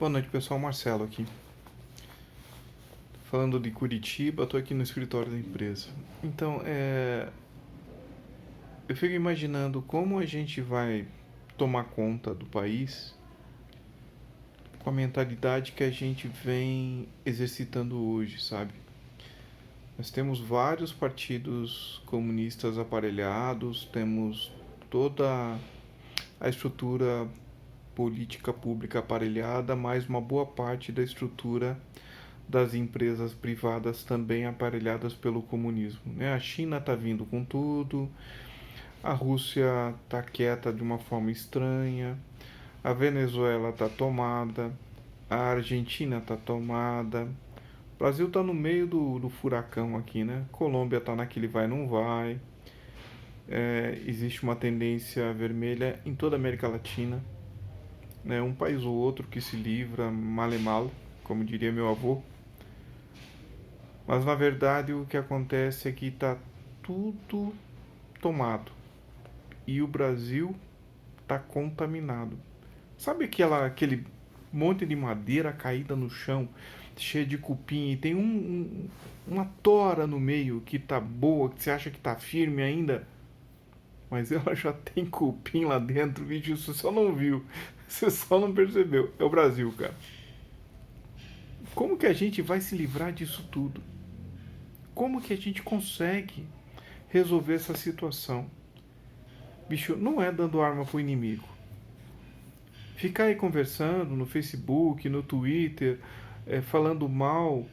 Boa noite, pessoal. Marcelo aqui. Falando de Curitiba, estou aqui no escritório da empresa. Então, eu fico imaginando como a gente vai tomar conta do país com a mentalidade que a gente vem exercitando hoje, sabe? Nós temos vários partidos comunistas aparelhados, temos toda a estrutura política pública aparelhada, mais uma boa parte da estrutura das empresas privadas também aparelhadas pelo comunismo, né? A China está vindo com tudo, a Rússia está quieta de uma forma estranha, a Venezuela está tomada, a Argentina está tomada, o Brasil está no meio do furacão aqui, né? Colômbia está naquele vai não vai, existe uma tendência vermelha em toda a América Latina, né? Um país ou outro que se livra mal e mal, como diria meu avô. Mas na verdade o que acontece é que está tudo tomado e o Brasil está contaminado. Sabe aquele monte de madeira caída no chão, cheia de cupim, e tem uma tora no meio que tá boa, que você acha que tá firme ainda, mas ela já tem cupim lá dentro, bicho, você só não viu, você só não percebeu. É o Brasil, cara. Como que a gente vai se livrar disso tudo? Como que a gente consegue resolver essa situação? Bicho, não é dando arma pro inimigo. Ficar aí conversando no Facebook, no Twitter, falando mal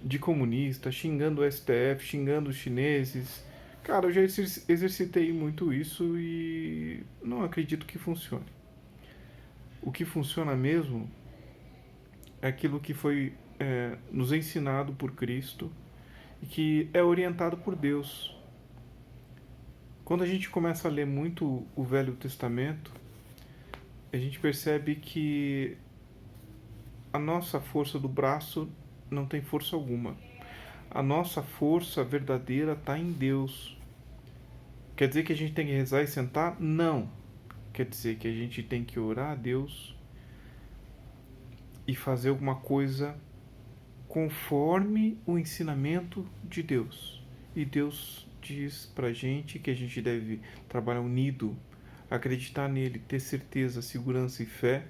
de comunista, xingando o STF, xingando os chineses. Cara, eu já exercitei muito isso e não acredito que funcione. O que funciona mesmo é aquilo que foi nos ensinado por Cristo e que é orientado por Deus. Quando a gente começa a ler muito o Velho Testamento, a gente percebe que a nossa força do braço não tem força alguma. A nossa força verdadeira está em Deus. Quer dizer que a gente tem que rezar e sentar? Não. Quer dizer que a gente tem que orar a Deus e fazer alguma coisa conforme o ensinamento de Deus. E Deus diz pra gente que a gente deve trabalhar unido, acreditar nele, ter certeza, segurança e fé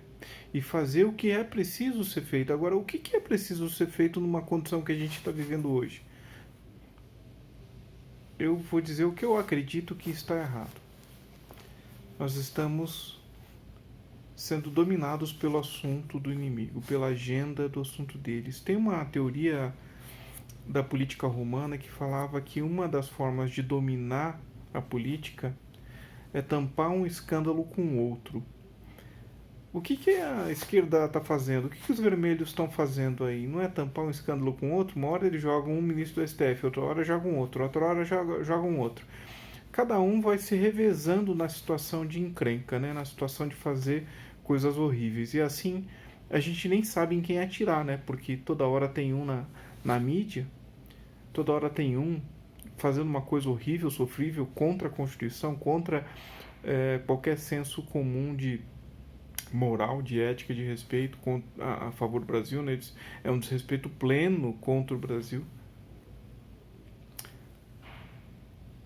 e fazer o que é preciso ser feito. Agora, o que é preciso ser feito numa condição que a gente está vivendo hoje? Eu vou dizer o que eu acredito que está errado. Nós estamos sendo dominados pelo assunto do inimigo, pela agenda do assunto deles. Tem uma teoria da política romana que falava que uma das formas de dominar a política é tampar um escândalo com o outro. O que a esquerda está fazendo? O que os vermelhos estão fazendo aí? Não é tampar um escândalo com o outro? Uma hora eles jogam um ministro do STF, outra hora jogam outro, outra hora jogam outro. Cada um vai se revezando na situação de encrenca, né? Na situação de fazer coisas horríveis. E assim a gente nem sabe em quem atirar, né? Porque toda hora tem um na mídia, toda hora tem um fazendo uma coisa horrível, sofrível, contra a Constituição, contra qualquer senso comum de moral, de ética, de respeito a favor do Brasil, né? É um desrespeito pleno contra o Brasil.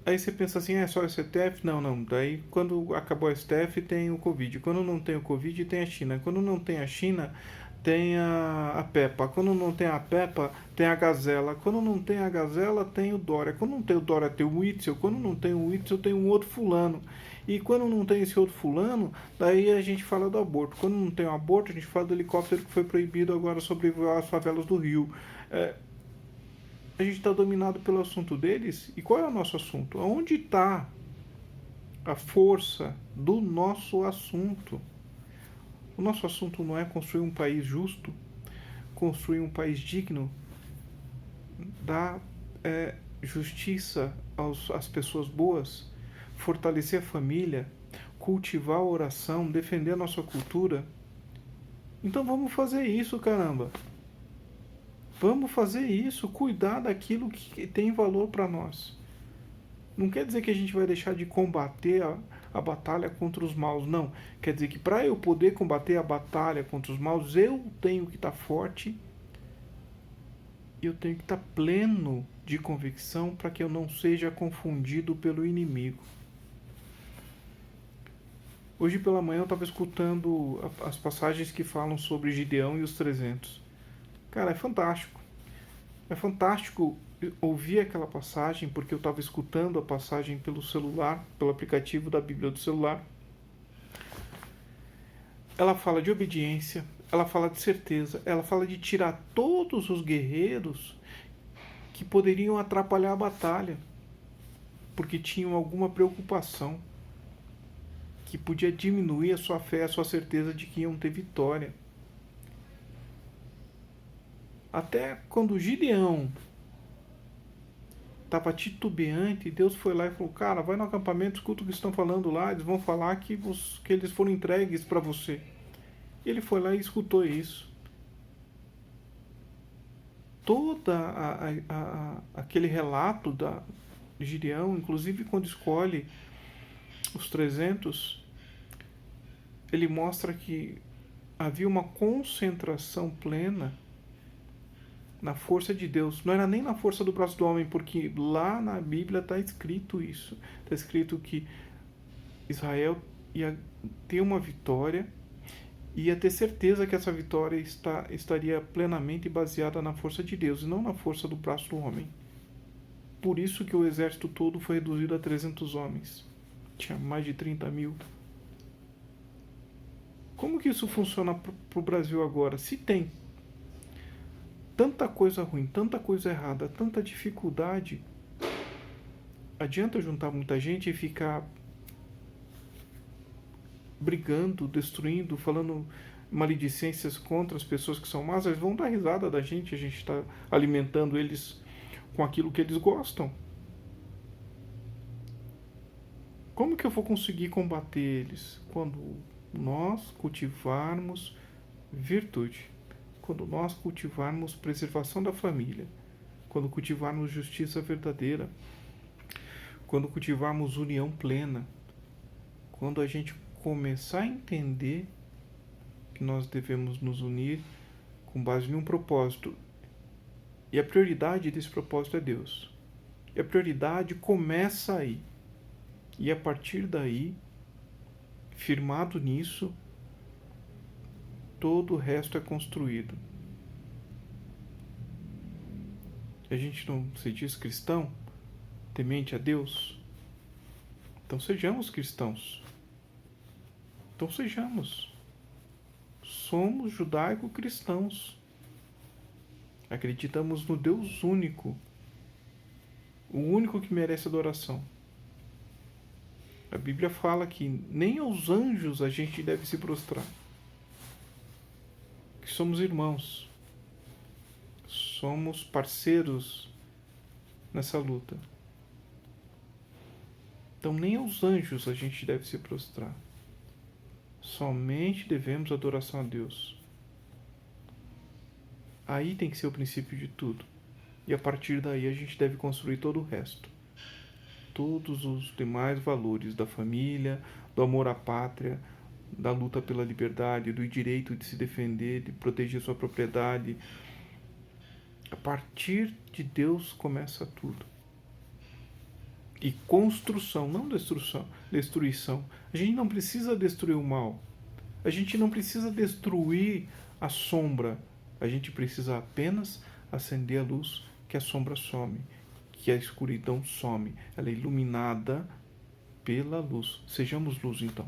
Aí você pensa assim, é só o STF? Não, não. Daí quando acabou o STF tem o Covid. Quando não tem o Covid tem a China. Quando não tem a China tem a Peppa. Quando não tem a Peppa tem a Gazela. Quando não tem a Gazela tem o Dória. Quando não tem o Dória tem o Witzel. Quando não tem o Witzel tem um outro fulano. E quando não tem esse outro fulano, daí a gente fala do aborto. Quando não tem o aborto, a gente fala do helicóptero que foi proibido agora sobrevoar as favelas do Rio. A gente está dominado pelo assunto deles. E qual é o nosso assunto? Onde está a força do nosso assunto? O nosso assunto não é construir um país justo, construir um país digno, dar justiça às pessoas boas, fortalecer a família, cultivar a oração, defender a nossa cultura. Então vamos fazer isso, caramba. Vamos fazer isso, cuidar daquilo que tem valor para nós. Não quer dizer que a gente vai deixar de combater a batalha contra os maus. Não. Quer dizer que para eu poder combater a batalha contra os maus, eu tenho que estar forte, eu tenho que estar pleno de convicção para que eu não seja confundido pelo inimigo. Hoje pela manhã eu estava escutando as passagens que falam sobre Gideão e os 300. Cara, é fantástico. É fantástico ouvir aquela passagem, porque eu estava escutando a passagem pelo celular, pelo aplicativo da Bíblia do celular. Ela fala de obediência, ela fala de certeza, ela fala de tirar todos os guerreiros que poderiam atrapalhar a batalha, porque tinham alguma preocupação que podia diminuir a sua fé, a sua certeza de que iam ter vitória. Até quando Gideão estava titubeante, Deus foi lá e falou: cara, vai no acampamento, escuta o que estão falando lá, eles vão falar que eles foram entregues para você. E ele foi lá e escutou isso. Aquele relato de Gideão, inclusive quando escolhe os 300, ele mostra que havia uma concentração plena na força de Deus. Não era nem na força do braço do homem, porque lá na Bíblia está escrito isso. Está escrito que Israel ia ter uma vitória e ia ter certeza que essa vitória estaria plenamente baseada na força de Deus e não na força do braço do homem. Por isso que o exército todo foi reduzido a 300 homens. Tinha mais de 30 mil. Como que isso funciona para o Brasil agora? Se tem tanta coisa ruim, tanta coisa errada, tanta dificuldade, adianta juntar muita gente e ficar brigando, destruindo, falando maledicências contra as pessoas que são más? Eles vão dar risada da gente, a gente está alimentando eles com aquilo que eles gostam. Como que eu vou conseguir combater eles? Quando nós cultivarmos virtude, quando nós cultivarmos preservação da família, quando cultivarmos justiça verdadeira, quando cultivarmos união plena, quando a gente começar a entender que nós devemos nos unir com base em um propósito, e a prioridade desse propósito é Deus. E a prioridade começa aí. E a partir daí, firmado nisso, todo o resto é construído. A gente não se diz cristão, temente a Deus? Então sejamos cristãos. Então sejamos. Somos judaico-cristãos. Acreditamos no Deus único, o único que merece adoração. A Bíblia fala que nem aos anjos a gente deve se prostrar. Que somos irmãos. Somos parceiros nessa luta. Então nem aos anjos a gente deve se prostrar. Somente devemos adoração a Deus. Aí tem que ser o princípio de tudo. E a partir daí a gente deve construir todo o resto. Todos os demais valores da família, do amor à pátria, da luta pela liberdade, do direito de se defender, de proteger sua propriedade. A partir de Deus começa tudo. E construção, não destruição. A gente não precisa destruir o mal. A gente não precisa destruir a sombra. A gente precisa apenas acender a luz, que a sombra some, que a escuridão some. Ela é iluminada pela luz. Sejamos luz, então.